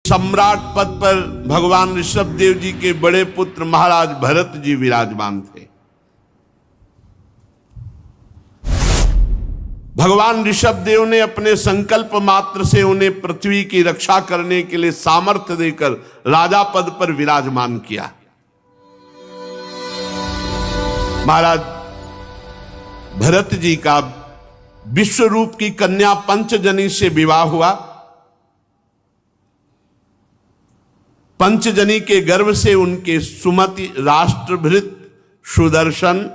सम्राट पद पर भगवान ऋषभ देव जी के बड़े पुत्र महाराज भरत जी विराजमान थे। भगवान ऋषभ देव ने अपने संकल्प मात्र से उन्हें पृथ्वी की रक्षा करने के लिए सामर्थ्य देकर राजा पद पर विराजमान किया। महाराज भरत जी का विश्वरूप की कन्या पंचजनी से विवाह हुआ। पंचजनी के गर्भ से उनके सुमति, राष्ट्रभृत, सुदर्शन,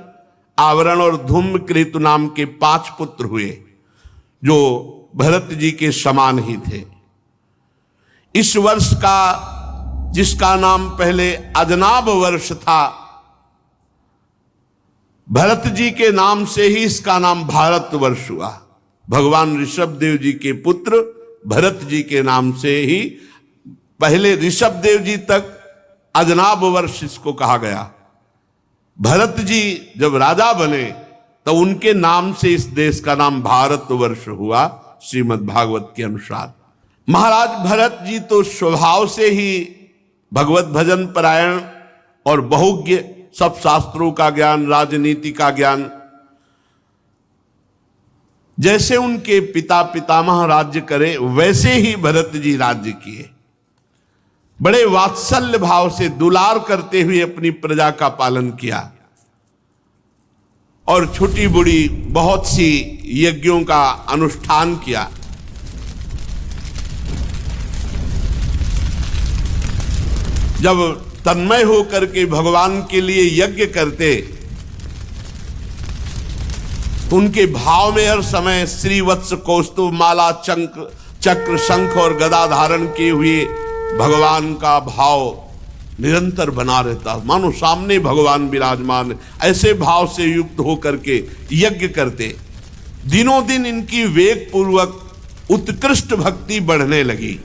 आवरण और धूम्रकेतु नाम के 5 पुत्र हुए, जो भरत जी के समान ही थे। इस वर्ष का, जिसका नाम पहले अजनाभ वर्ष था, भरत जी के नाम से ही इसका नाम भारत वर्ष हुआ। भगवान ऋषभ देव जी के पुत्र भरत जी के नाम से ही पहले ऋषभ देव जी तक अजनाभ वर्ष इसको कहा गया। भरत जी जब राजा बने तो उनके नाम से इस देश का नाम भारत वर्ष हुआ, श्रीमद् भागवत के अनुसार। महाराज भरत जी तो स्वभाव से ही भगवत भजन परायण और बहुज्ञ, सब शास्त्रों का ज्ञान, राजनीति का ज्ञान। जैसे उनके पिता पितामह राज्य करे वैसे ही भरत जी राज्य किए। बड़े वात्सल्य भाव से दुलार करते हुए अपनी प्रजा का पालन किया और छोटी बड़ी बहुत सी यज्ञों का अनुष्ठान किया। जब तन्मय होकर के भगवान के लिए यज्ञ करते, उनके भाव में हर समय श्रीवत्स, कौस्तुभ माला, चक्र, शंख और गदा धारण किए हुए भगवान का भाव निरंतर बना रहता, मानो सामने भगवान विराजमान। ऐसे भाव से युक्त होकर के यज्ञ करते। दिनों दिन इनकी वेग पूर्वक उत्कृष्ट भक्ति बढ़ने लगी।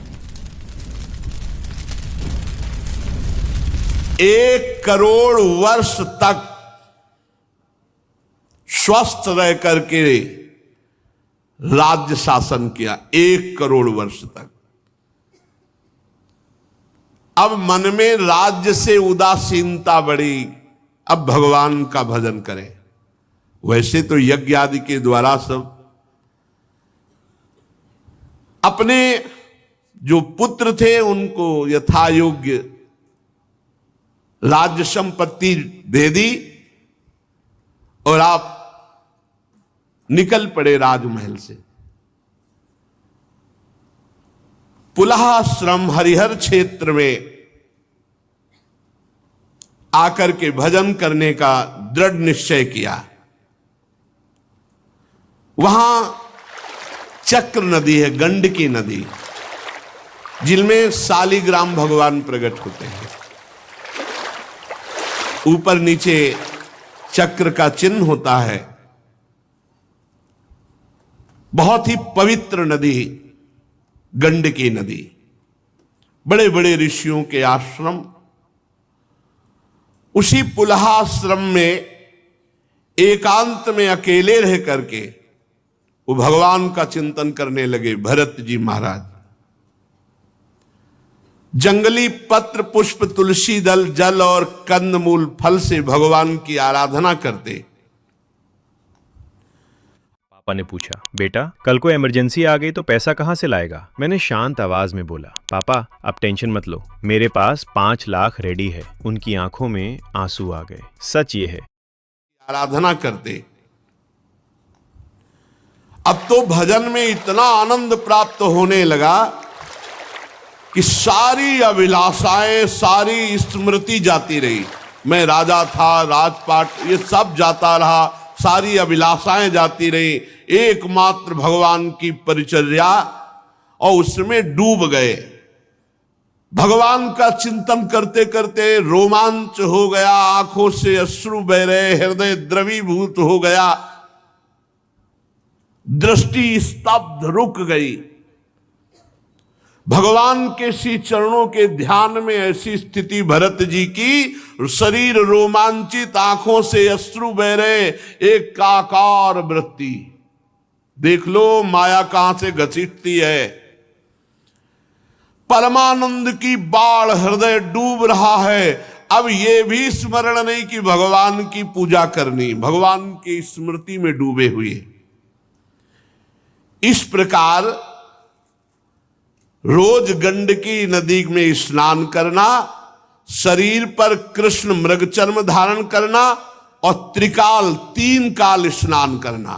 1 करोड़ वर्ष तक स्वस्थ रह करके राज्य शासन किया। 1 करोड़ वर्ष तक। अब मन में राज्य से उदासीनता बढ़ी, अब भगवान का भजन करें। वैसे तो यज्ञ आदि के द्वारा सब अपने जो पुत्र थे उनको यथा योग्य राज्य संपत्ति दे दी और आप निकल पड़े राजमहल से। पुलहाश्रम हरिहर क्षेत्र में आकर के भजन करने का दृढ़ निश्चय किया। वहां चक्र नदी है, गंडकी नदी, जिनमें शालिग्राम भगवान प्रकट होते हैं। ऊपर नीचे चक्र का चिन्ह होता है। बहुत ही पवित्र नदी गंडकी नदी। बड़े बड़े ऋषियों के आश्रम। उसी पुलहाश्रम में एकांत में अकेले रह करके वो भगवान का चिंतन करने लगे भरत जी महाराज। जंगली पत्र, पुष्प, तुलसी दल, जल और कंदमूल फल से भगवान की आराधना करते। पापा ने पूछा, बेटा कल को इमरजेंसी आ गई तो पैसा कहाँ से लाएगा? मैंने शांत आवाज में बोला, पापा आप टेंशन मत लो, मेरे पास 5 लाख रेडी है। उनकी आंखों में आंसू आ गए। सच ये है। आराधना करते। अब तो भजन में इतना आनंद प्राप्त होने लगा कि सारी अभिलाषाएं, सारी स्मृति जाती रही। मैं राजा था, राजपाट ये सब जाता रहा, सारी अभिलाषाएं जाती रही। एकमात्र भगवान की परिचर्या, और उसमें डूब गए। भगवान का चिंतन करते करते रोमांच हो गया, आंखों से अश्रु बह रहे, हृदय द्रवीभूत हो गया, दृष्टि स्तब्ध रुक गई। भगवान के श्री चरणों के ध्यान में ऐसी स्थिति भरत जी की, शरीर रोमांचित, आंखों से अश्रु बह रहे, एक काकार वृत्ति। देख लो माया कहां से घसीटती है। परमानंद की बाढ़ हृदय डूब रहा है। अब ये भी स्मरण नहीं कि भगवान की पूजा करनी, भगवान की स्मृति में डूबे हुए। इस प्रकार रोज गंडकी नदी में स्नान करना, शरीर पर कृष्ण मृगचर्म धारण करना और त्रिकाल 3 काल स्नान करना।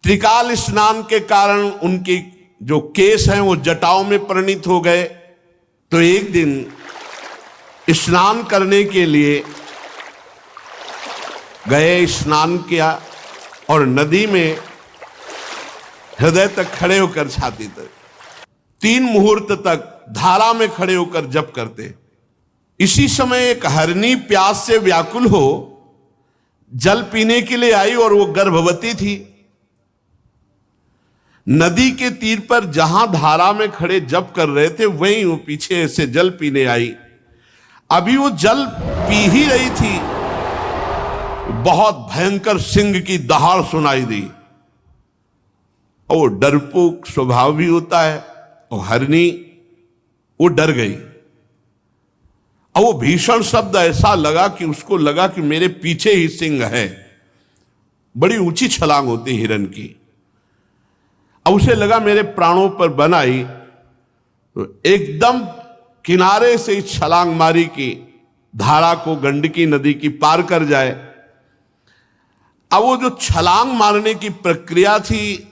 त्रिकाल स्नान के कारण उनकी जो केश हैं वो जटाओं में परिणित हो गए। तो एक दिन स्नान करने के लिए गए, स्नान किया और नदी में हृदय तक खड़े होकर, छाती तक 3 मुहूर्त तक धारा में खड़े होकर जप करते। इसी समय एक हरनी प्यास से व्याकुल हो जल पीने के लिए आई और वो गर्भवती थी। नदी के तीर पर जहां धारा में खड़े जप कर रहे थे वहीं वो पीछे से जल पीने आई। अभी वो जल पी ही रही थी, बहुत भयंकर सिंह की दहाड़ सुनाई दी और वो डरपोक स्वभाव भी होता है और हरनी वो डर गई। और वो भीषण शब्द ऐसा लगा कि उसको लगा कि मेरे पीछे ही सिंह है। बड़ी ऊंची छलांग होती हिरण की। अब उसे लगा मेरे प्राणों पर बन आई, तो एकदम किनारे से छलांग मारी कि धारा को, गंडकी नदी की पार कर जाए। अब वो जो छलांग मारने की प्रक्रिया थी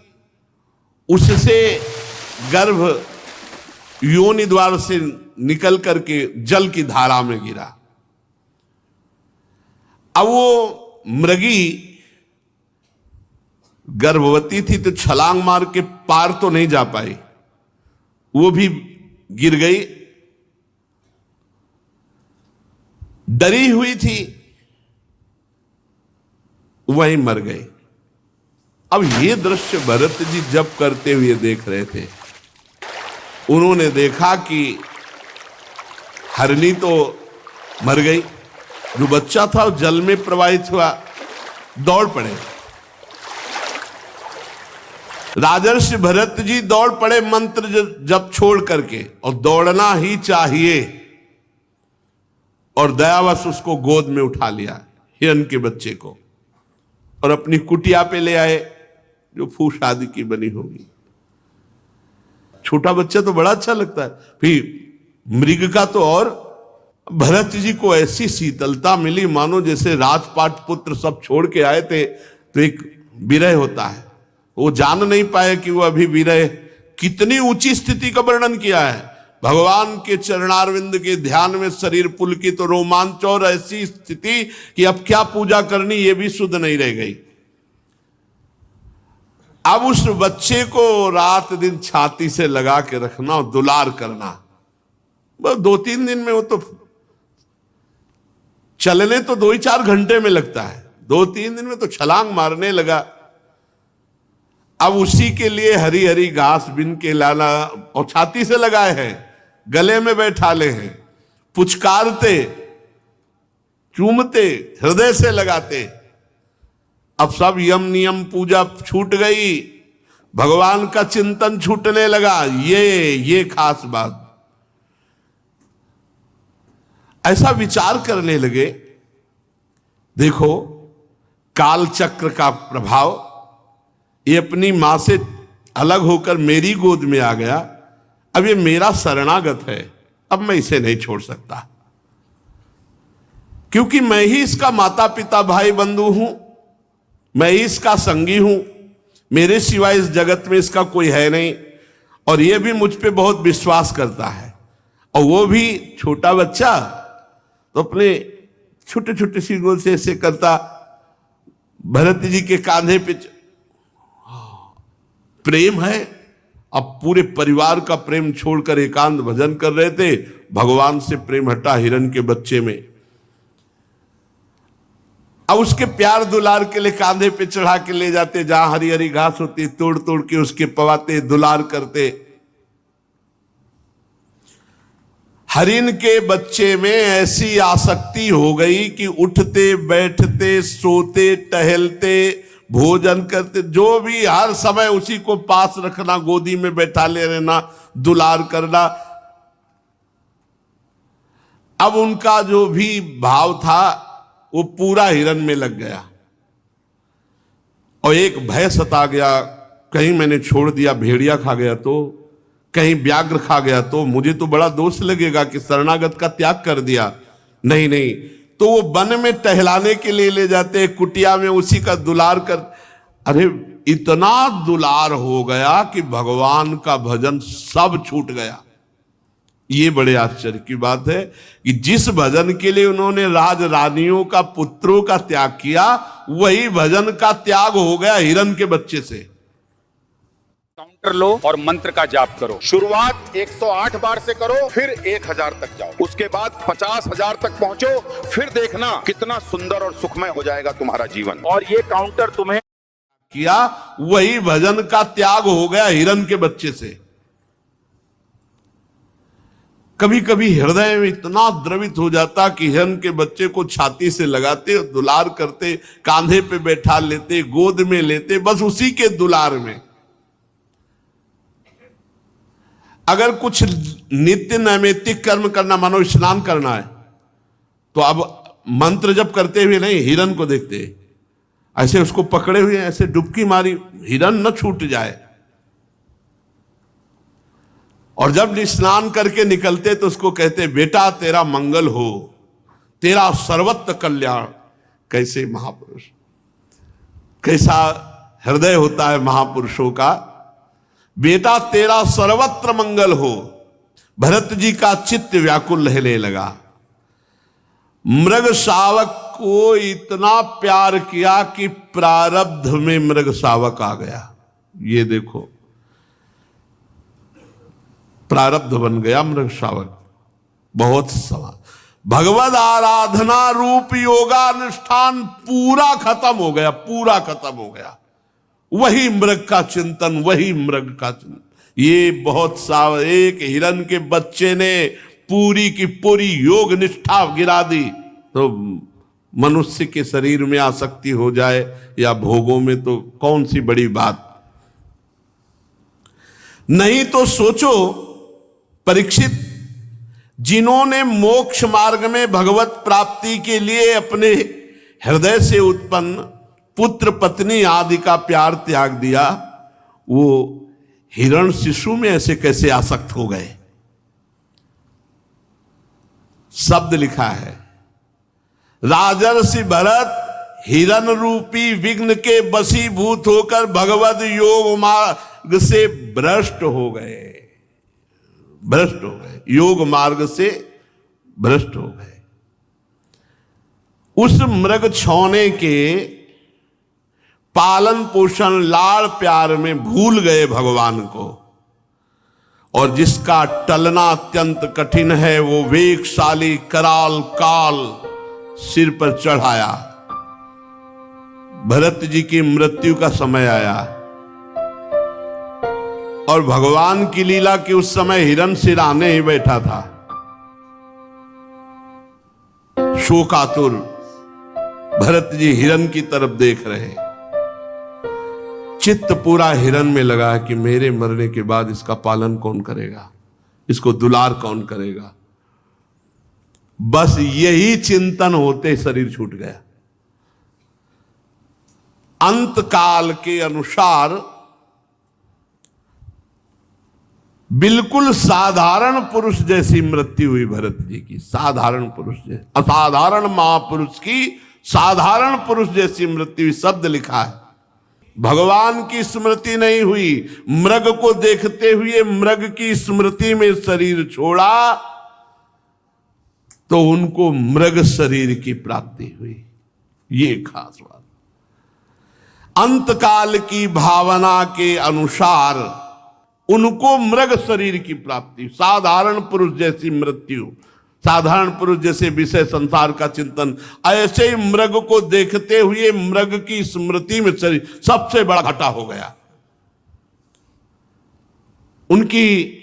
उससे गर्भ योनि द्वार से निकल करके जल की धारा में गिरा। अब वो मृगी गर्भवती थी तो छलांग मार के पार तो नहीं जा पाई, वो भी गिर गई, डरी हुई थी, वहीं मर गई। अब ये दृश्य भरत जी जप करते हुए देख रहे थे। उन्होंने देखा कि हरनी तो मर गई, जो बच्चा था वो जल में प्रवाहित हुआ, दौड़ पड़े। राजर्षि भरत जी दौड़ पड़े मंत्र जप छोड़ करके, और दौड़ना ही चाहिए, और दयावश उसको गोद में उठा लिया, हिरण के बच्चे को, और अपनी कुटिया पे ले आए जो फूस आदि की बनी होगी। छोटा बच्चा तो बड़ा अच्छा लगता है, फिर मृग का तो और। भरत जी को ऐसी शीतलता मिली मानो जैसे राजपाट पुत्र सब छोड़ के आए थे तो एक विरह होता है, वो जान नहीं पाए कि वो अभी विरह। कितनी ऊंची स्थिति का वर्णन किया है। भगवान के चरणारविंद के ध्यान में शरीर पुलकित तो रोमांच, और ऐसी स्थिति कि अब क्या पूजा करनी ये भी सुध नहीं रह गई। अब उस बच्चे को रात दिन छाती से लगा के रखना और दुलार करना, बस 2-3 दिन में वो तो चलने तो 2-4 घंटे में लगता है, 2-3 दिन में तो छलांग मारने लगा। अब उसी के लिए हरी हरी घास बिन के लाना और छाती से लगाए हैं, गले में बैठा ले हैं, पुचकारते, चूमते, हृदय से लगाते। अब सब यम नियम पूजा छूट गई, भगवान का चिंतन छूटने लगा। ये खास बात। ऐसा विचार करने लगे, देखो काल चक्र का प्रभाव, ये अपनी मां से अलग होकर मेरी गोद में आ गया, अब ये मेरा शरणागत है, अब मैं इसे नहीं छोड़ सकता, क्योंकि मैं ही इसका माता पिता भाई बंधु हूं, मैं ही इसका संगी हूं, मेरे सिवाय इस जगत में इसका कोई है नहीं, और ये भी मुझ पे बहुत विश्वास करता है। और वो भी छोटा बच्चा तो अपने छोटे छोटे सी गोल से ऐसे करता, भरत जी के कांधे पे प्रेम है। अब पूरे परिवार का प्रेम छोड़कर एकांत भजन कर रहे थे, भगवान से प्रेम हटा हिरण के बच्चे में। अब उसके प्यार दुलार के लिए कांधे पे चढ़ा के ले जाते, जहां हरी हरी घास होती तोड़ तोड़ के उसके पवाते, दुलार करते। हरिण के बच्चे में ऐसी आसक्ति हो गई कि उठते बैठते सोते टहलते भोजन करते, जो भी हर समय उसी को पास रखना, गोदी में बैठा ले रहना, दुलार करना। अब उनका जो भी भाव था वो पूरा हिरण में लग गया और एक भय सता गया, कहीं मैंने छोड़ दिया भेड़िया खा गया तो, कहीं व्याघ्र खा गया तो मुझे तो बड़ा दोष लगेगा कि शरणागत का त्याग कर दिया। नहीं नहीं, तो वो वन में टहलाने के लिए ले जाते, कुटिया में उसी का दुलार कर, अरे इतना दुलार हो गया कि भगवान का भजन सब छूट गया। ये बड़े आश्चर्य की बात है कि जिस भजन के लिए उन्होंने राज रानियों का पुत्रों का त्याग किया, वही भजन का त्याग हो गया हिरण के बच्चे से। काउंटर लो और मंत्र का जाप करो। शुरुआत 108 बार से करो, फिर 1000 तक जाओ, उसके बाद 50,000 तक पहुंचो, फिर देखना कितना सुंदर और सुखमय हो जाएगा तुम्हारा जीवन। और ये काउंटर तुम्हें किया, वही भजन का त्याग हो गया हिरण के बच्चे से। कभी कभी हृदय में इतना द्रवित हो जाता कि हिरण के बच्चे को छाती से लगाते, दुलार करते, कांधे पे बैठा लेते, गोद में लेते, बस उसी के दुलार में। अगर कुछ नित्य नैमित्तिक कर्म करना, मानो स्नान करना है, तो अब मंत्र जप करते हुए नहीं, हिरण को देखते, ऐसे उसको पकड़े हुए, ऐसे डुबकी मारी, हिरण न छूट जाए। और जब स्नान करके निकलते तो उसको कहते, बेटा तेरा मंगल हो, तेरा सर्वत्र कल्याण। कैसे महापुरुष, कैसा हृदय होता है महापुरुषों का। बेटा तेरा सर्वत्र मंगल हो। भरत जी का चित्त व्याकुल रहने लगा। मृग शावक को इतना प्यार किया कि प्रारब्ध में मृग शावक आ गया। ये देखो, प्रारब्ध बन गया मृग शावक। बहुत सवाल, भगवद आराधना रूप योगानुष्ठान पूरा खत्म हो गया, पूरा खत्म हो गया। वही मृग का चिंतन, वही मृग का चिंतन। ये बहुत साव, एक हिरण के बच्चे ने पूरी की पूरी योग निष्ठा गिरा दी, तो मनुष्य के शरीर में आसक्ति हो जाए या भोगों में तो कौन सी बड़ी बात। नहीं तो सोचो परीक्षित, जिन्होंने मोक्ष मार्ग में भगवत प्राप्ति के लिए अपने हृदय से उत्पन्न पुत्र पत्नी आदि का प्यार त्याग दिया, वो हिरण शिशु में ऐसे कैसे आसक्त हो गए। शब्द लिखा है, राजर्षि भरत हिरण रूपी विघ्न के वशीभूत होकर भगवद योग मार्ग से भ्रष्ट हो गए। भ्रष्ट हो गए, योग मार्ग से भ्रष्ट हो गए। उस मृग छौने के पालन पोषण लाड़ प्यार में भूल गए भगवान को, और जिसका टलना अत्यंत कठिन है, वो वेगशाली कराल काल सिर पर चढ़ाया। भरत जी की मृत्यु का समय आया और भगवान की लीला कि उस समय हिरण सिराने ही बैठा था, शोकातुर। भरत जी हिरण की तरफ देख रहे, चित्त पूरा हिरण में लगा कि मेरे मरने के बाद इसका पालन कौन करेगा, इसको दुलार कौन करेगा। बस यही चिंतन होते शरीर छूट गया। अंत काल के अनुसार बिल्कुल साधारण पुरुष जैसी मृत्यु हुई भरत जी की। साधारण पुरुष जैसी, असाधारण महापुरुष की साधारण पुरुष जैसी मृत्यु हुई। शब्द लिखा है, भगवान की स्मृति नहीं हुई, मृग को देखते हुए मृग की स्मृति में शरीर छोड़ा तो उनको मृग शरीर की प्राप्ति हुई। ये खास बात। अंतकाल की भावना के अनुसार उनको मृग शरीर की प्राप्ति। साधारण पुरुष जैसी मृत्यु, साधारण पुरुष जैसे विषय संसार का चिंतन, ऐसे ही मृग को देखते हुए मृग की स्मृति में शरीर सबसे बड़ा घाटा हो गया। उनकी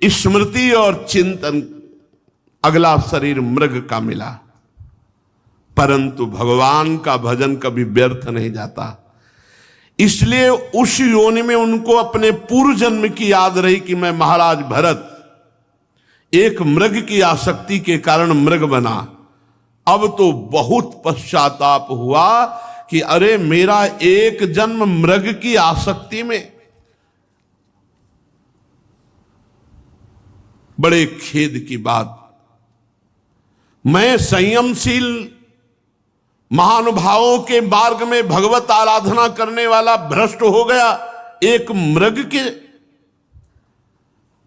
स्मृति और चिंतन, अगला शरीर मृग का मिला। परंतु भगवान का भजन कभी व्यर्थ नहीं जाता, इसलिए उस योनि में उनको अपने पूर्व जन्म की याद रही कि मैं महाराज भरत एक मृग की आसक्ति के कारण मृग बना। अब तो बहुत पश्चाताप हुआ कि अरे मेरा एक जन्म मृग की आसक्ति में। बड़े खेद की बात, मैं संयमशील महानुभावों के मार्ग में भगवत आराधना करने वाला भ्रष्ट हो गया एक मृग के।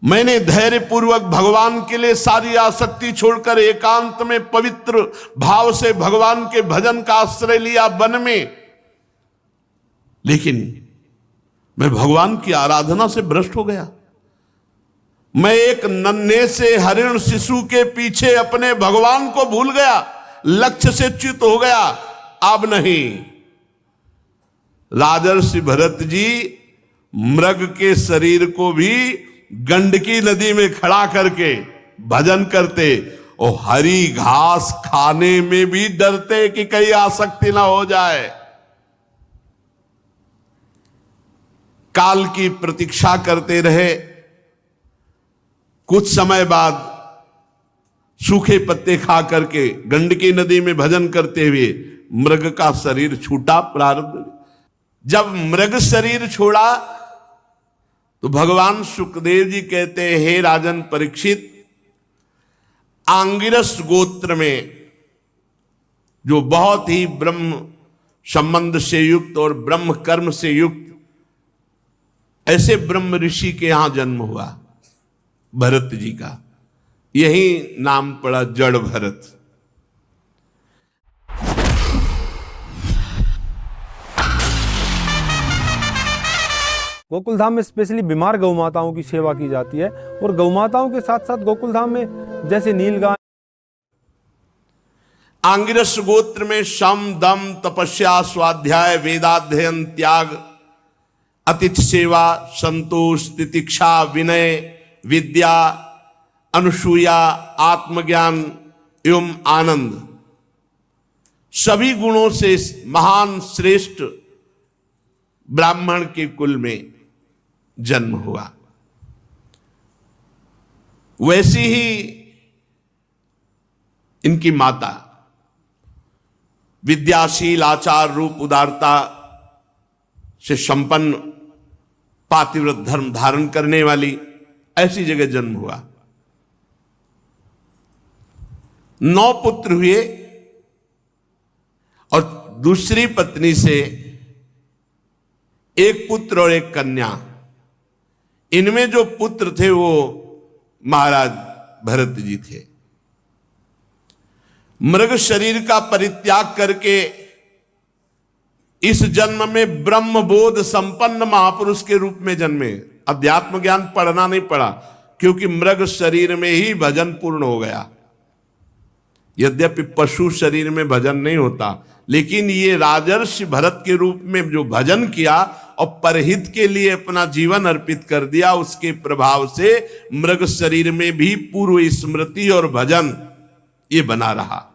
मैंने धैर्य पूर्वक भगवान के लिए सारी आसक्ति छोड़कर एकांत में पवित्र भाव से भगवान के भजन का आश्रय लिया वन में, लेकिन मैं भगवान की आराधना से भ्रष्ट हो गया। मैं एक नन्हे से हरिण शिशु के पीछे अपने भगवान को भूल गया, लक्ष्य से च्युत हो गया। अब नहीं, राजर्षि भरत जी मृग के शरीर को भी गंडकी नदी में खड़ा करके भजन करते और हरी घास खाने में भी डरते कि कहीं आसक्ति ना हो जाए। काल की प्रतीक्षा करते रहे। कुछ समय बाद सूखे पत्ते खा करके गंडकी नदी में भजन करते हुए मृग का शरीर छूटा प्रारब्ध। जब मृग शरीर छोड़ा तो भगवान सुखदेव जी कहते हैं, हे राजन परीक्षित, आंगिरस गोत्र में जो बहुत ही ब्रह्म संबंध से युक्त और ब्रह्म कर्म से युक्त ऐसे ब्रह्म ऋषि के यहां जन्म हुआ भरत जी का। यही नाम पड़ा जड़ भरत। गोकुल धाम में स्पेशली बीमार गौ माताओं की सेवा की जाती है और गौ माताओं के साथ साथ गोकुल धाम में जैसे नीलगाय। आंगिरस गोत्र में शम दम तपस्या स्वाध्याय वेदाध्ययन त्याग अतिथि सेवा संतोष तितिक्षा विनय विद्या अनुसूया आत्मज्ञान एवं आनंद सभी गुणों से महान श्रेष्ठ ब्राह्मण के कुल में जन्म हुआ। वैसी ही इनकी माता विद्याशील आचार रूप उदारता से संपन्न पातिव्रत धर्म धारण करने वाली ऐसी जगह जन्म हुआ। 9 पुत्र हुए और दूसरी पत्नी से एक पुत्र और एक कन्या। इनमें जो पुत्र थे वो महाराज भरत जी थे। मृग शरीर का परित्याग करके इस जन्म में ब्रह्मबोध संपन्न महापुरुष के रूप में जन्मे। अध्यात्म ज्ञान पढ़ना नहीं पड़ा क्योंकि मृग शरीर में ही भजन पूर्ण हो गया। यद्यपि पशु शरीर में भजन नहीं होता, लेकिन ये राजर्षि भरत के रूप में जो भजन किया और परहित के लिए अपना जीवन अर्पित कर दिया, उसके प्रभाव से मृग शरीर में भी पूर्व स्मृति और भजन ये बना रहा।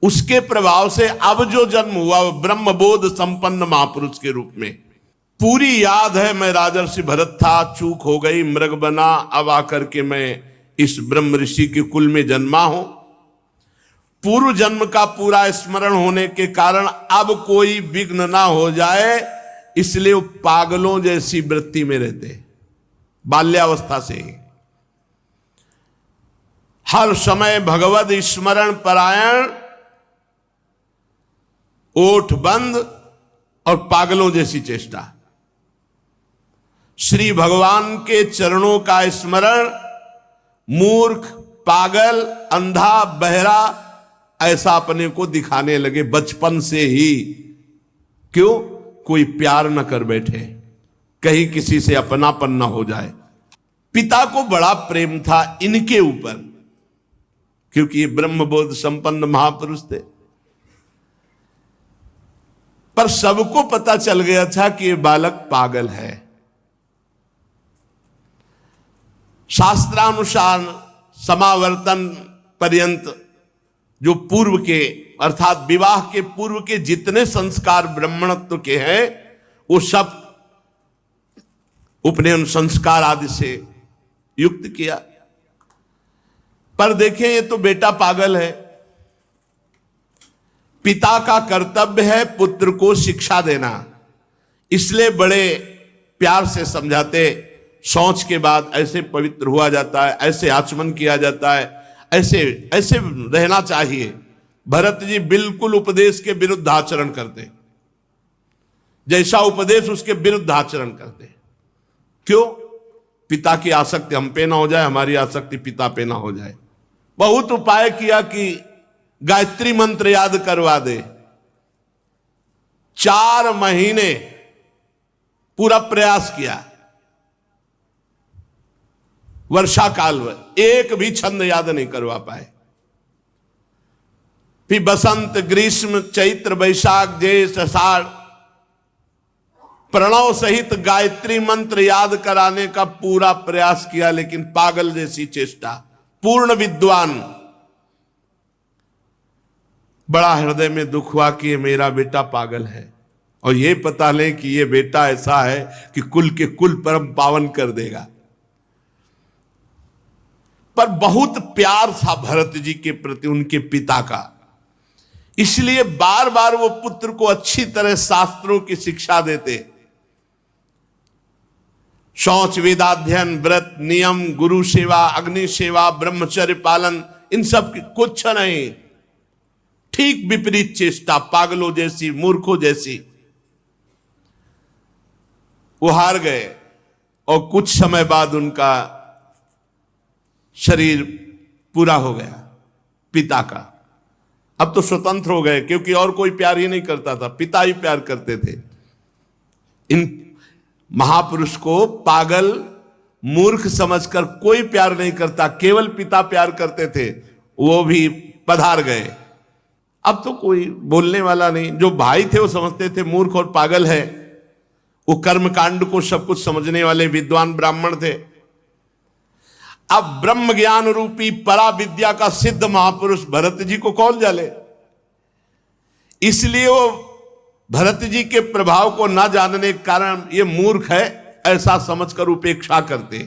उसके प्रभाव से अब जो जन्म हुआ वो ब्रह्मबोध संपन्न महापुरुष के रूप में। पूरी याद है, मैं राजर्षि भरत था, चूक हो गई, मृग बना, अब आकर के मैं इस ब्रह्म ऋषि के कुल में जन्मा हूं। पूर्व जन्म का पूरा स्मरण होने के कारण अब कोई विघ्न ना हो जाए, इसलिए वो पागलों जैसी वृत्ति में रहते बाल्यावस्था से ही। हर समय भगवत स्मरण परायण, ओठ बंद और पागलों जैसी चेष्टा। श्री भगवान के चरणों का स्मरण मूर्ख, पागल, अंधा, बहरा ऐसा अपने को दिखाने लगे बचपन से ही। क्यों? कोई प्यार न कर बैठे, कहीं किसी से अपनापन न हो जाए। पिता को बड़ा प्रेम था इनके ऊपर, क्योंकि ये ब्रह्मबोध संपन्न महापुरुष थे। पर सबको पता चल गया था कि ये बालक पागल है। शास्त्रानुसार समावर्तन पर्यंत जो पूर्व के अर्थात विवाह के पूर्व के जितने संस्कार ब्राह्मणत्व के हैं वो सब उपनयन संस्कार आदि से युक्त किया। पर देखें ये तो बेटा पागल है। पिता का कर्तव्य है पुत्र को शिक्षा देना, इसलिए बड़े प्यार से समझाते, शौच के बाद ऐसे पवित्र हुआ जाता है, ऐसे आचमन किया जाता है, ऐसे ऐसे रहना चाहिए। भरत जी बिल्कुल उपदेश के विरुद्ध आचरण करते, जैसा उपदेश उसके विरुद्ध आचरण करते। क्यों? पिता की आसक्ति हम पे ना हो जाए, हमारी आसक्ति पिता पे ना हो जाए। बहुत उपाय किया कि गायत्री मंत्र याद करवा दे। 4 महीने पूरा प्रयास किया, वर्षा काल में एक भी छंद याद नहीं करवा पाए। फिर बसंत, ग्रीष्म, चैत्र, वैशाख, ज्येष्ठ, आषाढ़ प्रणव सहित गायत्री मंत्र याद कराने का पूरा प्रयास किया, लेकिन पागल जैसी चेष्टा। पूर्ण विद्वान, बड़ा हृदय में दुख हुआ कि ये मेरा बेटा पागल है, और ये पता ले कि ये बेटा ऐसा है कि कुल के कुल परम पावन कर देगा। पर बहुत प्यार था भरत जी के प्रति उनके पिता का, इसलिए बार बार वो पुत्र को अच्छी तरह शास्त्रों की शिक्षा देते। शौच, वेदाध्ययन, व्रत, नियम, गुरु सेवा, अग्नि सेवा, ब्रह्मचर्य पालन, इन सब की कुछ नहीं, ठीक विपरीत चेष्टा, पागलों जैसी, मूर्खों जैसी। वो हार गए और कुछ समय बाद उनका शरीर पूरा हो गया पिता का। अब तो स्वतंत्र हो गए, क्योंकि और कोई प्यार ही नहीं करता था, पिता ही प्यार करते थे। इन महापुरुष को पागल, मूर्ख समझकर कोई प्यार नहीं करता, केवल पिता प्यार करते थे। वो भी पधार गए। अब तो कोई बोलने वाला नहीं। जो भाई थे वो समझते थे मूर्ख और पागल है, वो कर्मकांड को सब कुछ समझने वाले विद्वान ब्राह्मण थे। अब ब्रह्म ज्ञान रूपी परा विद्या का सिद्ध महापुरुष भरत जी को कौन जाले, इसलिए वो भरत जी के प्रभाव को ना जानने के कारण ये मूर्ख है ऐसा समझकर उपेक्षा करते।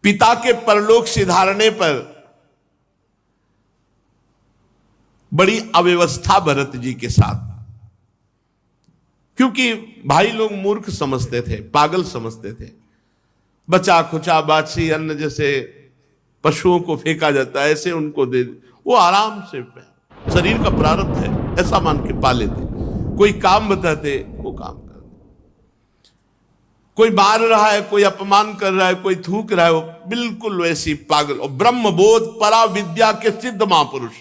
पिता के परलोक सिधारने पर बड़ी अव्यवस्था भरत जी के साथ, क्योंकि भाई लोग मूर्ख समझते थे, पागल समझते थे। बचा खुचा बाछी अन्न जैसे पशुओं को फेंका जाता है, ऐसे उनको दे, वो आराम से शरीर का प्रारब्ध है ऐसा मान के पा लेते। कोई काम बताते वो काम कर, कोई मार रहा है, कोई अपमान कर रहा है, कोई थूक रहा है, वो बिल्कुल वैसी पागल। और ब्रह्मबोध परा विद्या के सिद्ध महापुरुष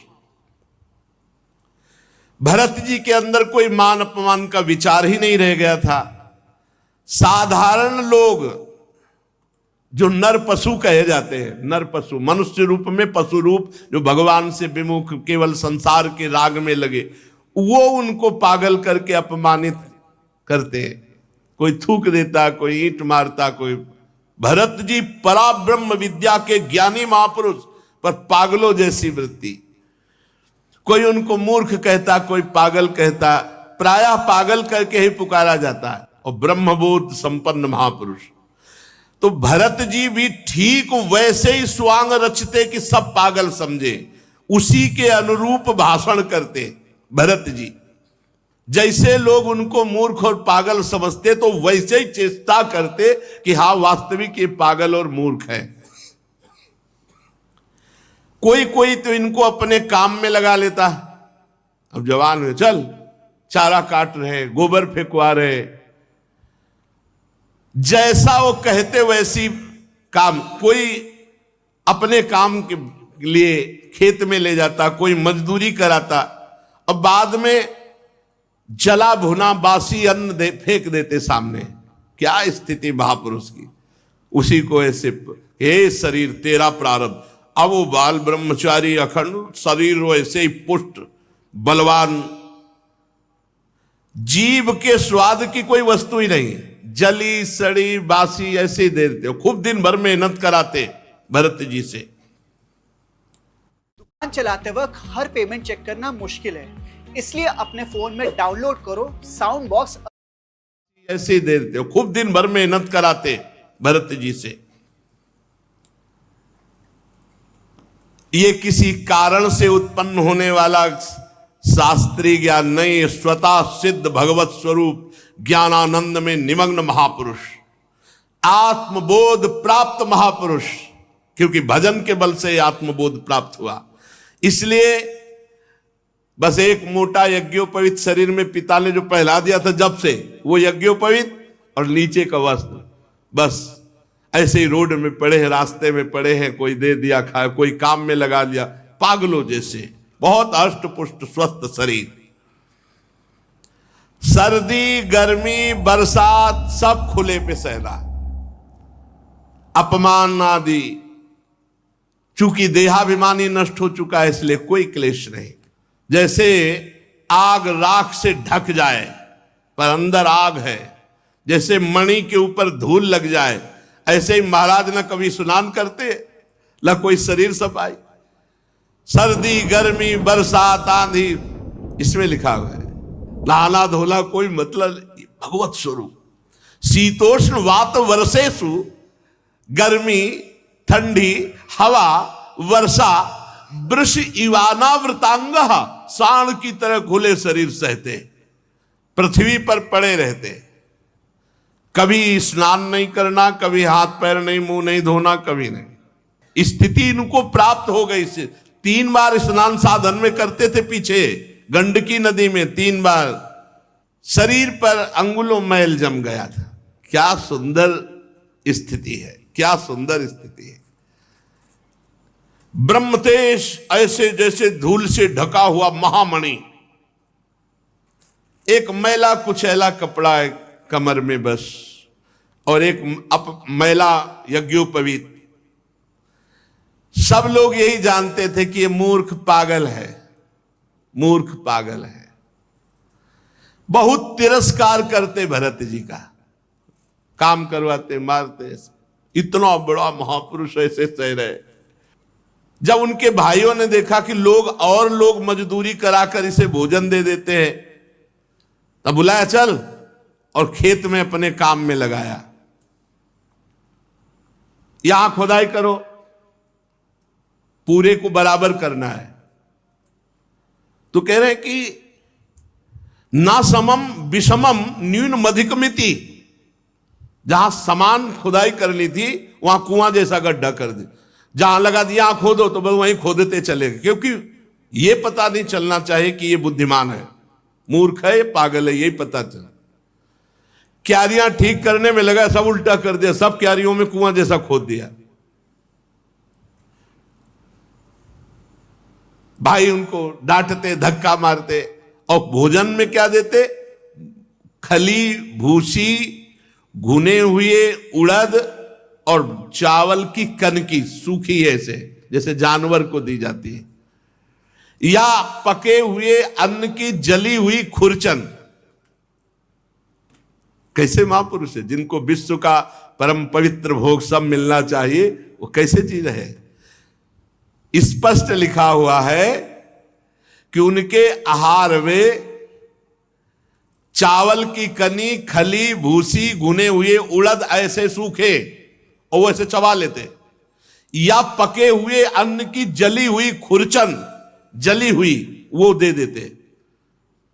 भरत जी के अंदर कोई मान अपमान का विचार ही नहीं रह गया था। साधारण लोग जो नर पशु कहे जाते हैं, नर पशु, मनुष्य रूप में पशु रूप, जो भगवान से विमुख केवल संसार के राग में लगे, वो उनको पागल करके अपमानित करते हैं। कोई थूक देता, कोई ईंट मारता, कोई। भरत जी परा ब्रह्म विद्या के ज्ञानी महापुरुष, पर पागलों जैसी वृत्ति। कोई उनको मूर्ख कहता, कोई पागल कहता, प्रायः पागल करके ही पुकारा जाता है, और ब्रह्मबोध संपन्न महापुरुष। तो भरत जी भी ठीक वैसे ही स्वांग रचते कि सब पागल समझे, उसी के अनुरूप भाषण करते भरत जी। जैसे लोग उनको मूर्ख और पागल समझते, तो वैसे ही चेष्टा करते कि हाँ वास्तविक ये पागल और मूर्ख है। कोई कोई तो इनको अपने काम में लगा लेता। अब जवान हुए, चल चारा काट रहे, गोबर फेंकवा रहे, जैसा वो कहते वैसी काम। कोई अपने काम के लिए खेत में ले जाता, कोई मजदूरी कराता, अब बाद में जला भुना बासी अन्न फेंक देते सामने। क्या स्थिति महापुरुष की। उसी को ऐसे, हे शरीर तेरा प्रारब्ध। अब वो बाल ब्रह्मचारी अखंड शरीर वैसे ही पुष्ट बलवान, जीव के स्वाद की कोई वस्तु ही नहीं, जली सड़ी बासी ऐसे ही दे देते हो। खूब दिन भर मेहनत कराते भरत जी से। दुकान चलाते वक्त हर पेमेंट चेक करना मुश्किल है, इसलिए अपने फोन में डाउनलोड करो साउंड बॉक्स। ऐसे ही दे देते हो। खूब दिन भर मेहनत कराते भरत जी से। ये किसी कारण से उत्पन्न होने वाला शास्त्रीय ज्ञान नहीं, ये स्वतः सिद्ध भगवत स्वरूप ज्ञानानंद में निमग्न महापुरुष, आत्मबोध प्राप्त महापुरुष, क्योंकि भजन के बल से आत्मबोध प्राप्त हुआ। इसलिए बस एक मोटा यज्ञोपवीत शरीर में पिता ने जो पहला दिया था जब से, वो यज्ञोपवीत और नीचे का वस्त्र, बस ऐसे ही रोड में पड़े हैं, रास्ते में पड़े हैं, कोई दे दिया खाया, कोई काम में लगा लिया, पागलों जैसे। बहुत अष्ट पुष्ट स्वस्थ शरीर। सर्दी गर्मी बरसात सब खुले पे सहना, अपमान आदि, चूंकि देहाभिमानी नष्ट हो चुका है इसलिए कोई क्लेश नहीं। जैसे आग राख से ढक जाए पर अंदर आग है, जैसे मणि के ऊपर धूल लग जाए, ऐसे ही महाराज न कभी स्नान करते न कोई शरीर सफाई। सर्दी गर्मी बरसात आंधी, इसमें लिखा हुआ है नहाना धोना कोई मतलब, भगवत स्वरूप। शीतोष्ण वात वर्षेषु, गर्मी ठंडी हवा वर्षा, वृष इवानावृतांग, सांड की तरह खुले शरीर सहते, पृथ्वी पर पड़े रहते, कभी स्नान नहीं करना, कभी हाथ पैर नहीं, मुंह नहीं धोना, कभी नहीं। स्थिति इनको प्राप्त हो गई। 3 बार स्नान साधन में करते थे पीछे गंडकी नदी में, 3 बार शरीर पर अंगुलों मैल जम गया था। क्या सुंदर स्थिति है, क्या सुंदर स्थिति है। ब्रह्मतेज ऐसे जैसे धूल से ढका हुआ महामणि, एक मैला कुचैला कपड़ा है कमर में बस, और एक मैला यज्ञोपवीत। सब लोग यही जानते थे कि ये मूर्ख पागल है, मूर्ख पागल है। बहुत तिरस्कार करते भरत जी का, काम करवाते मारते, इतना बड़ा महापुरुष ऐसे सह रहे। जब उनके भाइयों ने देखा कि लोग मजदूरी कराकर इसे भोजन दे देते हैं, तब बुलाया चल, और खेत में अपने काम में लगाया। यहां खुदाई करो, पूरे को बराबर करना है। तो कह रहे हैं कि ना समम विषमम न्यून मधिकमिति, जहां समान खुदाई करनी थी वहां कुआं जैसा गड्ढा कर दे, जहां लगा दिया खोदो तो बस वहीं खोदते चले गए, क्योंकि ये पता नहीं चलना चाहिए कि ये बुद्धिमान है, मूर्ख है, ये पागल है, यही पता चल। क्यारियां ठीक करने में लगा, सब उल्टा कर दिया, सब क्यारियों में कुआं जैसा खोद दिया। भाई उनको डांटते धक्का मारते, और भोजन में क्या देते? खली भूसी, भुने हुए उड़द और चावल की कनकी सूखी ऐसे जैसे जानवर को दी जाती है, या पके हुए अन्न की जली हुई खुरचन। कैसे महापुरुष है, जिनको विश्व का परम पवित्र भोग सब मिलना चाहिए, वो कैसे जी रहे? स्पष्ट लिखा हुआ है कि उनके आहार में चावल की कनी, खली भूसी, गुने हुए उड़द ऐसे सूखे और वो ऐसे चबा लेते, या पके हुए अन्न की जली हुई खुरचन, जली हुई, वो दे देते।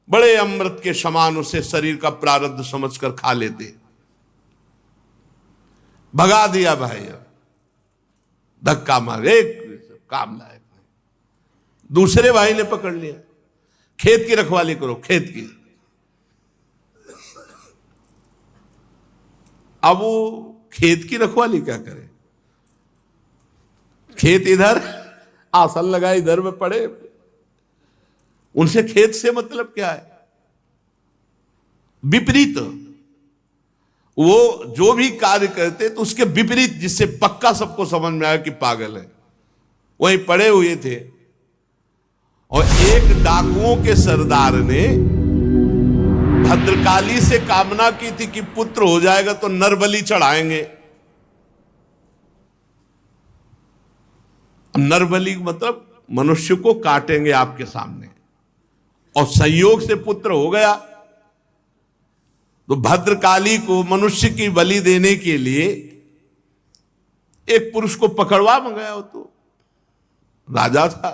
बड़े अमृत के समान उसे शरीर का प्रारब्ध समझकर खा लेते। भगा दिया भाई, धक्का मार, एक काम लायक नहीं। दूसरे भाई ने पकड़ लिया, खेत की रखवाली करो, खेत की। अब वो खेत की रखवाली क्या करे? खेत इधर, आसन लगा इधर में पड़े, उनसे खेत से मतलब क्या है? विपरीत। वो जो भी कार्य करते तो उसके विपरीत, जिससे पक्का सबको समझ में आया कि पागल है, वहीं पड़े हुए थे। और एक डाकुओं के सरदार ने भद्रकाली से कामना की थी कि पुत्र हो जाएगा तो नरबलि चढ़ाएंगे। नरबलि मतलब मनुष्य को काटेंगे आपके सामने, और संयोग से पुत्र हो गया तो भद्रकाली को मनुष्य की बलि देने के लिए एक पुरुष को पकड़वा मंगाया हो। तो राजा था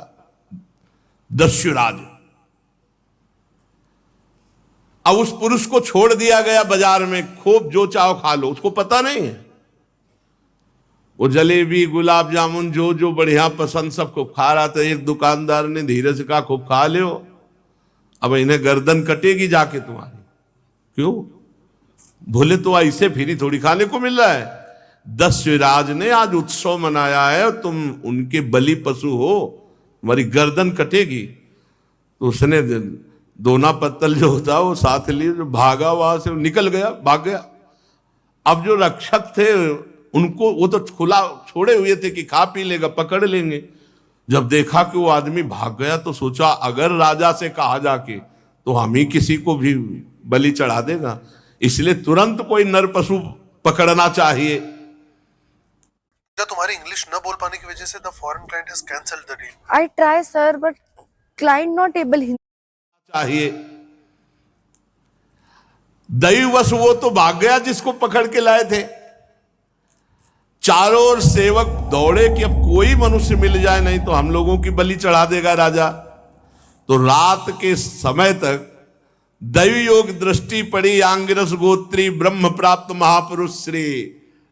दस्युराज। अब उस पुरुष को छोड़ दिया गया बाजार में, खूब जो चाहो खा लो, उसको पता नहीं है। वो जलेबी गुलाब जामुन जो जो बढ़िया पसंद सब खूब खा रहा था। एक दुकानदार ने धीरे से कहा खूब खा ले, अब इन्हें गर्दन कटेगी जाके तुम्हारी। क्यों? भोले तो ऐसे फ्री थोड़ी खाने को मिल रहा है। दस्युराज ने आज उत्सव मनाया है, तुम उनके बलि पशु हो, तुम्हारी गर्दन कटेगी। तो उसने दोना पत्तल जो होता वो साथ लिए, जो भागा वहां से निकल गया, भाग गया। अब जो रक्षक थे उनको, वो तो खुला छोड़े हुए थे कि खा पी लेगा, पकड़ लेंगे। जब देखा कि वो आदमी भाग गया तो सोचा अगर राजा से कहा जाके तो हम ही किसी को भी बलि चढ़ा देगा, इसलिए तुरंत कोई नर पशु पकड़ना चाहिए। तुम्हारी इंग्लिश न बोल पाने की वजह से the foreign client has cancelled the deal. I try, sir, but client not able. चाहिए दैववश वो तो भाग गया जिसको पकड़ के लाए थे। चारों ओर सेवक दौड़े कि अब कोई मनुष्य मिल जाए, नहीं तो हम लोगों की बलि चढ़ा देगा राजा। तो रात के समय तक दैव योग दृष्टि पड़ी आंगिरस गोत्री ब्रह्म प्राप्त महापुरुष श्री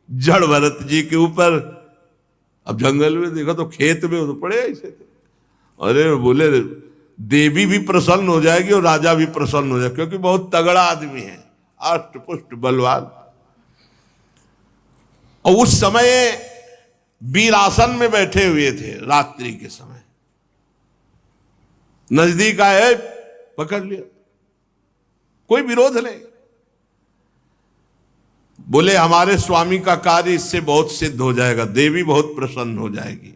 जड़ भरत जी के ऊपर। अब जंगल में देखा तो खेत में तो पड़े ऐसे थे। अरे बोले देवी भी प्रसन्न हो जाएगी और राजा भी प्रसन्न हो जाएगा, क्योंकि बहुत तगड़ा आदमी है, अष्ट पुष्ट बलवान। और उस समय वीरासन में बैठे हुए थे, रात्रि के समय नजदीक आए, पकड़ लिया, कोई विरोध नहीं। बोले हमारे स्वामी का कार्य इससे बहुत सिद्ध हो जाएगा, देवी बहुत प्रसन्न हो जाएगी।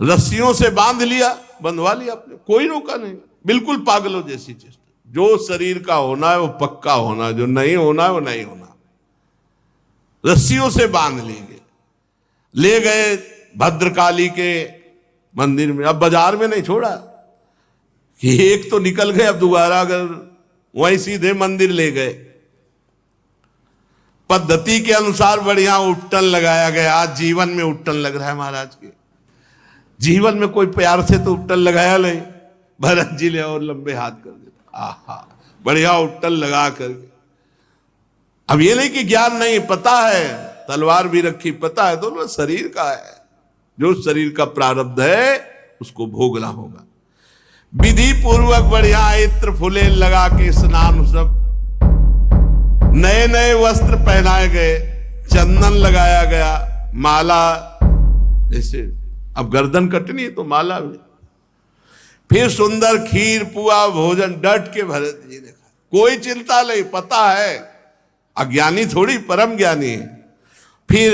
रस्सियों से बांध लिया, बंधवा लिया अपने, कोई रोका नहीं, बिल्कुल पागलों जैसी चीज। जो शरीर का होना है वो पक्का होना है, जो नहीं होना है वो नहीं होना। रस्सियों से बांध ले गए भद्रकाली के मंदिर में। अब बाजार में नहीं छोड़ा कि एक तो निकल गए, अब दोबारा अगर वहीं सीधे मंदिर ले गए। पद्धति के अनुसार बढ़िया उट्टन लगाया गया। आज जीवन में उट्टन लग रहा है महाराज के जीवन में, कोई प्यार से तो उट्टन लगाया नहीं। भरत जी ले और लंबे हाथ कर देता, आहा बढ़िया उट्टन लगा करके। अब ये नहीं कि ज्ञान नहीं, पता है, तलवार भी रखी, पता है दोनों शरीर का है, जो शरीर का प्रारब्ध है उसको भोगना होगा। विधि पूर्वक बढ़िया इत्र फुले लगा के स्नान, सब नए नए वस्त्र पहनाए गए, चंदन लगाया गया, माला, जैसे अब गर्दन कटनी है तो माला भी। फिर सुंदर खीर पुआ भोजन डट के भरत जी ने खाया, कोई चिंता नहीं, पता है अज्ञानी थोड़ी, परम ज्ञानी है। फिर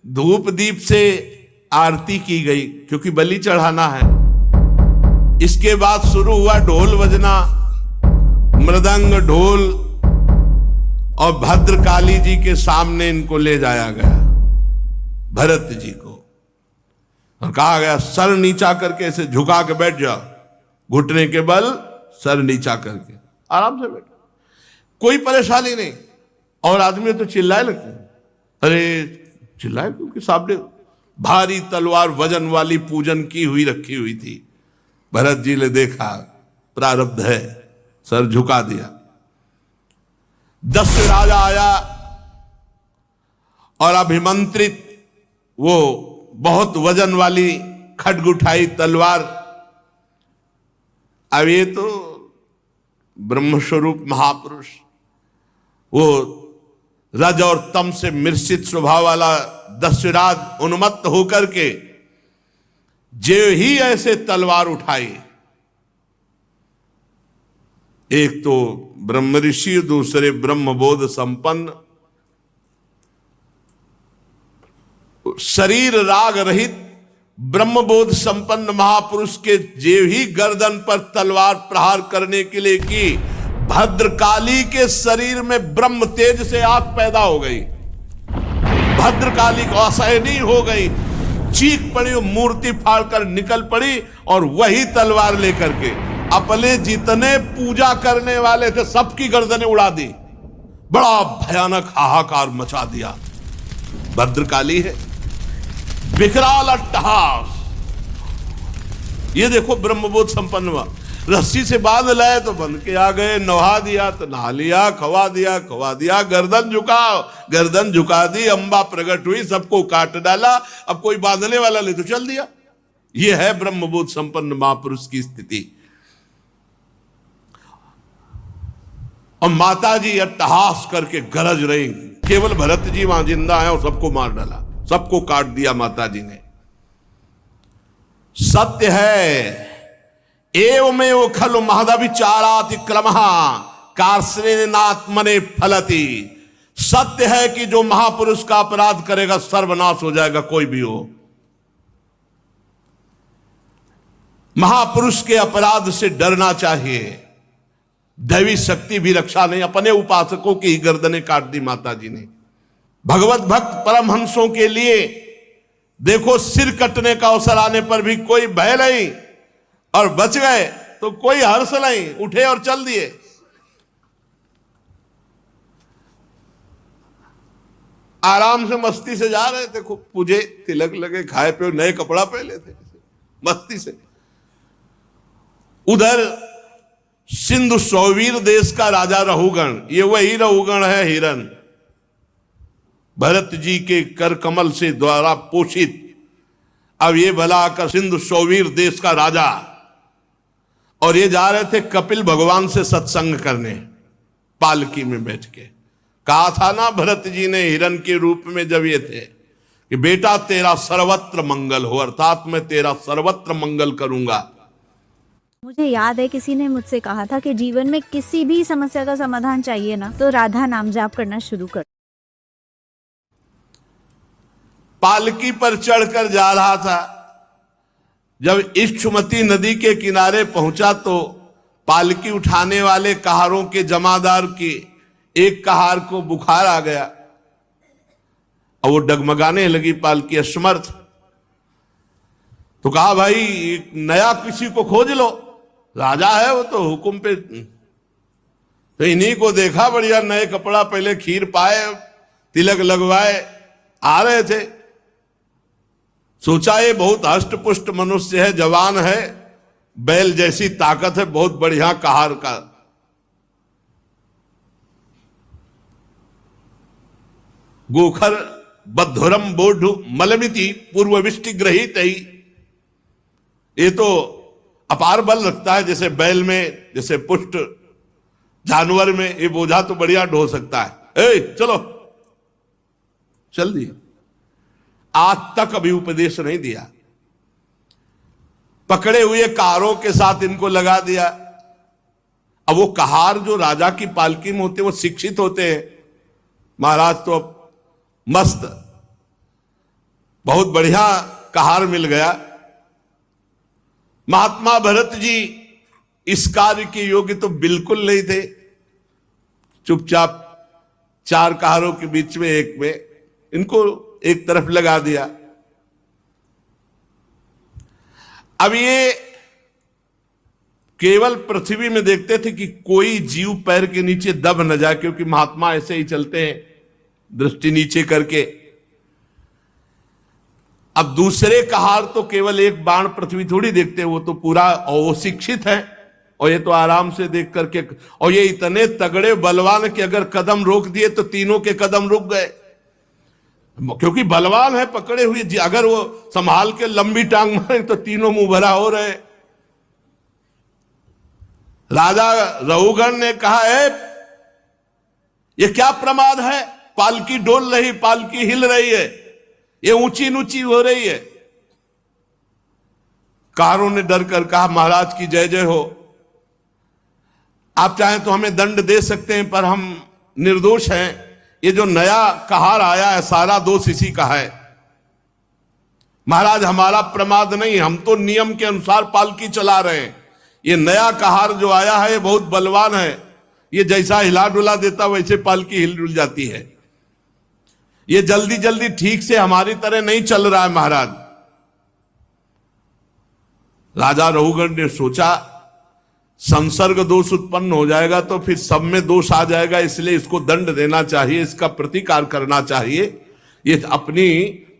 धूप दीप से आरती की गई, क्योंकि बलि चढ़ाना है। इसके बाद शुरू हुआ ढोल बजना, मृदंग ढोल, और भद्रकाली जी के सामने इनको ले जाया गया, भरत जी को, और कहा गया सर नीचा करके ऐसे झुका के बैठ जाओ, घुटने के बल सर नीचा करके आराम से बैठो, कोई परेशानी नहीं। और आदमी तो चिल्लाए लगते, अरे चिल्लाए क्योंकि सामने भारी तलवार वजन वाली पूजन की हुई रखी हुई थी। भरत जी ने देखा प्रारब्ध है, सर झुका दिया। दस्यु राजा आया और अभिमंत्रित वो बहुत वजन वाली खड्ग उठाई तलवार। अब ये तो ब्रह्मस्वरूप महापुरुष, वो रज और तम से मिश्रित स्वभाव वाला दस्युराज उन्मत्त होकर के जो ही ऐसे तलवार उठाई, एक तो ब्रह्म ऋषि, दूसरे ब्रह्मबोध संपन्न, शरीर राग रहित ब्रह्मबोध संपन्न महापुरुष के जेव ही गर्दन पर तलवार प्रहार करने के लिए की, भद्रकाली के शरीर में ब्रह्म तेज से आग पैदा हो गई। भद्रकाली को असहनीय हो गई, चीख पड़ी, मूर्ति फाड़कर निकल पड़ी और वही तलवार लेकर के अपने जितने पूजा करने वाले थे सबकी गर्दनें उड़ा दी। बड़ा भयानक हाहाकार मचा दिया। भद्रकाली है, विकराल अट्टहास, ये देखो ब्रह्मबोध संपन्न हुआ। रस्सी से बांध लाए तो बंध के आ गए, नहा दिया तो नहा लिया, खवा दिया, गर्दन झुकाओ, गर्दन झुका दी, अंबा प्रकट हुई, सबको काट डाला। अब कोई बांधने वाला ले तो चल दिया। ये है ब्रह्मबोध संपन्न महापुरुष की स्थिति। और माता जी अट्टहास करके गरज रही, केवल भरत जी वहां जिंदा है और सबको मार डाला, सबको काट दिया माता जी ने। सत्य है एवमेव खलु महदविचारातिक्रमः कार्ष्णेनात्मने फलति। सत्य है कि जो महापुरुष का अपराध करेगा सर्वनाश हो जाएगा, कोई भी हो। महापुरुष के अपराध से डरना चाहिए। दैवी शक्ति भी रक्षा नहीं, अपने उपासकों की ही गर्दनें काट दी माता जी ने। भगवत भक्त परमहंसों के लिए देखो, सिर कटने का अवसर आने पर भी कोई भय नहीं और बच गए, तो कोई हर्ष नहीं, उठे और चल दिए। आराम से मस्ती से जा रहे थे, खूब पूजे तिलक लगे, खाए पे नए कपड़ा पहले थे, मस्ती से। उधर सिंधु सौवीर देश का राजा रहुगण, ये वही रहुगण है हिरन, भरत जी के कर कमल से द्वारा पोषित। अब ये भला आकर सिंधु सौवीर देश का राजा, और ये जा रहे थे कपिल भगवान से सत्संग करने, पालकी में बैठ के। कहा था ना भरत जी ने हिरन के रूप में जब ये थे कि बेटा तेरा सर्वत्र मंगल हो, अर्थात मैं तेरा सर्वत्र मंगल करूंगा। मुझे याद है किसी ने मुझसे कहा था कि जीवन में किसी भी समस्या का समाधान चाहिए ना तो राधा नाम जाप करना शुरू कर। पालकी पर चढ़कर जा रहा था, जब इक्षुमती नदी के किनारे पहुंचा तो पालकी उठाने वाले कहारों के जमादार की एक कहार को बुखार आ गया और वो डगमगाने लगी पालकी असमर्थ। तो कहा भाई एक नया किसी को खोज लो, राजा है वो तो हुक्म पे। तो इन्हीं को देखा, बढ़िया नए कपड़ा पहले, खीर पाए, तिलक लगवाए, आ रहे थे। सोचा ये बहुत हष्ट पुष्ट मनुष्य है, जवान है, बैल जैसी ताकत है, बहुत बढ़िया कहार का। गोखर बद्धुरम बोढ़ मलमिति पूर्वविष्टि ग्रहित ही। ये तो अपार बल रखता है, जैसे बैल में, जैसे पुष्ट जानवर में, ये बोझा तो बढ़िया ढो सकता है। ए चलो, चल दिए। आज तक अभी उपदेश नहीं दिया, पकड़े हुए कहारों के साथ इनको लगा दिया। अब वो कहार जो राजा की पालकी में होते हैं वो शिक्षित होते हैं। महाराज तो मस्त, बहुत बढ़िया कहार मिल गया। महात्मा भरत जी इस कार्य के योग्य तो बिल्कुल नहीं थे। चुपचाप चार कहारों के बीच में एक में इनको एक तरफ लगा दिया। अब ये केवल पृथ्वी में देखते थे कि कोई जीव पैर के नीचे दब न जाए, क्योंकि महात्मा ऐसे ही चलते हैं दृष्टि नीचे करके। अब दूसरे कहार तो केवल एक बाण पृथ्वी थोड़ी देखते हैं, वो तो पूरा अशिक्षित है, और ये तो आराम से देख करके। और ये इतने तगड़े बलवान कि अगर कदम रोक दिए तो तीनों के कदम रुक गए, क्योंकि बलवान है पकड़े हुए। अगर वो संभाल के लंबी टांग मारे तो तीनों मुंह भरा हो रहे। राजा रहुगण ने कहा है ये क्या प्रमाद है, पालकी डोल रही, पालकी हिल रही है, ये ऊंची ऊंची हो रही है। कारों ने डर कर कहा महाराज की जय जय हो, आप चाहें तो हमें दंड दे सकते हैं, पर हम निर्दोष हैं। ये जो नया कहार आया है सारा दोष इसी का है। महाराज हमारा प्रमाद नहीं, हम तो नियम के अनुसार पालकी चला रहे हैं। ये नया कहार जो आया है ये बहुत बलवान है, ये जैसा हिला डुला देता वैसे पालकी हिल डुल जाती है। ये जल्दी जल्दी ठीक से हमारी तरह नहीं चल रहा है महाराज। राजा रहुगण ने सोचा संसर्ग दोष उत्पन्न हो जाएगा तो फिर सब में दोष आ जाएगा, इसलिए इसको दंड देना चाहिए, इसका प्रतिकार करना चाहिए। ये अपनी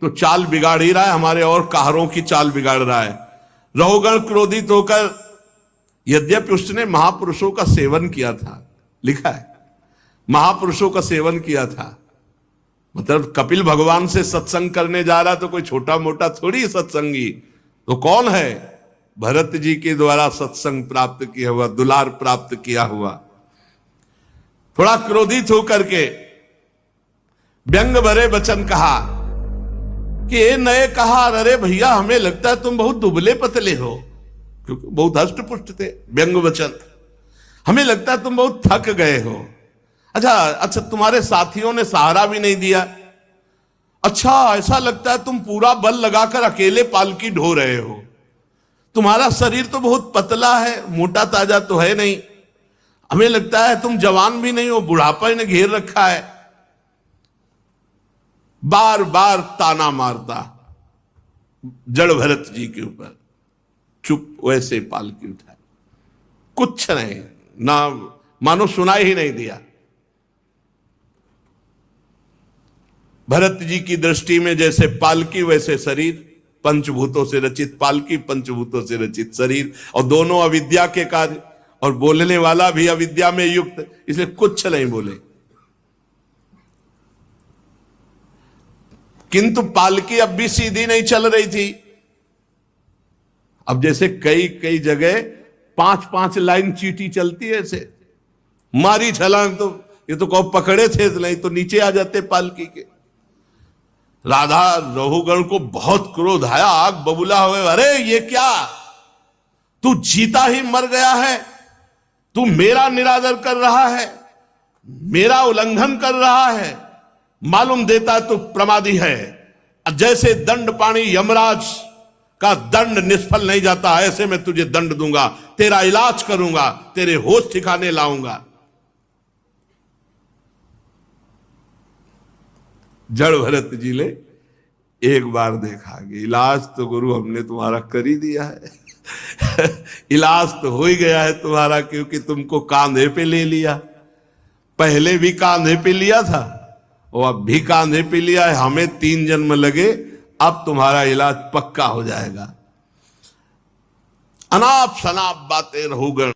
तो चाल बिगाड़ ही रहा है, हमारे और कहारों की चाल बिगाड़ रहा है। रहुगण क्रोधित होकर, यद्यपि उसने महापुरुषों का सेवन किया था, लिखा है महापुरुषों का सेवन किया था, मतलब कपिल भगवान से सत्संग करने जा रहा तो कोई छोटा मोटा थोड़ी सत्संगी, तो कौन है? भरत जी के द्वारा सत्संग प्राप्त किया हुआ, दुलार प्राप्त किया हुआ। थोड़ा क्रोधित होकर के व्यंग भरे वचन कहा कि ये नए कहा, अरे भैया हमें लगता है तुम बहुत दुबले पतले हो, क्योंकि बहुत हष्ट पुष्ट थे। व्यंग वचन, हमें लगता है तुम बहुत थक गए हो। अच्छा तुम्हारे साथियों ने सहारा भी नहीं दिया। अच्छा ऐसा लगता है तुम पूरा बल लगाकर अकेले पालकी ढो रहे हो। तुम्हारा शरीर तो बहुत पतला है, मोटा ताजा तो है नहीं। हमें लगता है तुम जवान भी नहीं हो, बुढ़ापा ने घेर रखा है। बार बार ताना मारता जड़ भरत जी के ऊपर। चुप वैसे पालकी उठाए, कुछ नहीं, ना मानो सुनाई ही नहीं दिया। भरत जी की दृष्टि में जैसे पालकी वैसे शरीर, पंचभूतों से रचित पालकी, पंचभूतों से रचित शरीर, और दोनों अविद्या के कार्य, और बोलने वाला भी अविद्या में युक्त, इसलिए कुछ नहीं बोले। किंतु पालकी अब भी सीधी नहीं चल रही थी। अब जैसे कई कई जगह 5-5 लाइन चींटी चलती है, ऐसे मारी छलांग तो ये तो कहो पकड़े थे, नहीं तो नीचे आ जाते पालकी के। राधा रहुगण को बहुत क्रोध आया, आग बबूला हुए, अरे ये क्या, तू जीता ही मर गया है, तू मेरा निरादर कर रहा है, मेरा उल्लंघन कर रहा है, मालूम देता है तू प्रमादी है। जैसे दंड पानी यमराज का दंड निष्फल नहीं जाता, ऐसे मैं तुझे दंड दूंगा, तेरा इलाज करूंगा, तेरे होश ठिकाने लाऊंगा। जड़ भरत जी ने एक बार देखा कि इलाज तो गुरु हमने तुम्हारा कर ही दिया है इलाज तो हो ही गया है तुम्हारा, क्योंकि तुमको कांधे पे ले लिया। पहले भी कांधे पे लिया था और अब भी कांधे पे लिया है। हमें 3 जन्म लगे, अब तुम्हारा इलाज पक्का हो जाएगा। अनाप शनाप बातें रहुगण।